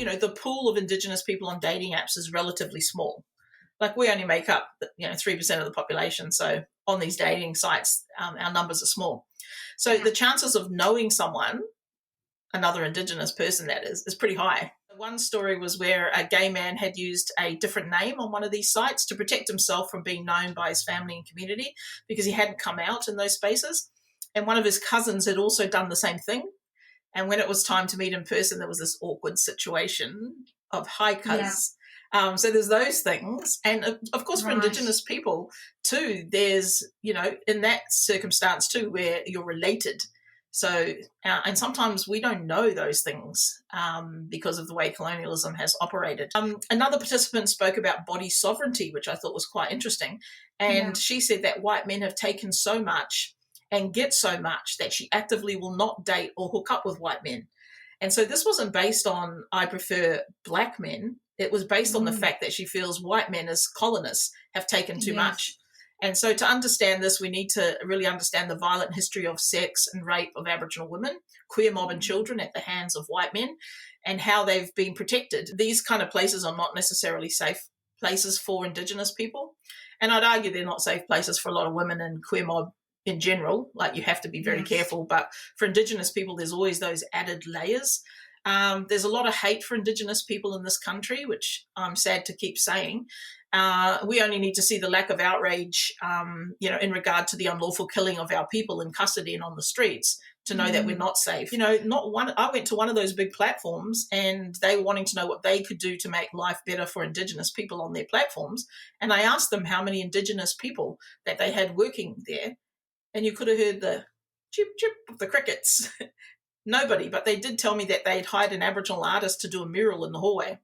the pool of Indigenous people on dating apps is relatively small. Like we only make up, 3% of the population. So on these dating sites, our numbers are small. So the chances of knowing someone, another Indigenous person that is pretty high. One story was where a gay man had used a different name on one of these sites to protect himself from being known by his family and community because he hadn't come out in those spaces. And one of his cousins had also done the same thing. And when it was time to meet in person, there was this awkward situation of hi, cuz. Yeah. So there's those things. And of course, for Indigenous people too, there's, in that circumstance too, where you're related. So, and sometimes we don't know those things because of the way colonialism has operated. Another participant spoke about body sovereignty, which I thought was quite interesting. And she said that white men have taken so much and get so much that she actively will not date or hook up with white men. And so this wasn't based on, I prefer black men. It was based on the fact that she feels white men as colonists have taken too much. And so to understand this, we need to really understand the violent history of sex and rape of Aboriginal women, queer mob and children at the hands of white men, and how they've been protected. These kind of places are not necessarily safe places for Indigenous people. And I'd argue they're not safe places for a lot of women and queer mob in general. Like, you have to be very careful. But for Indigenous people, there's always those added layers. There's a lot of hate for Indigenous people in this country, which I'm sad to keep saying. We only need to see the lack of outrage, in regard to the unlawful killing of our people in custody and on the streets to know that we're not safe. I went to one of those big platforms and they were wanting to know what they could do to make life better for Indigenous people on their platforms. And I asked them how many Indigenous people that they had working there. And you could have heard the chip, chip of the crickets. Nobody, but they did tell me that they'd hired an Aboriginal artist to do a mural in the hallway.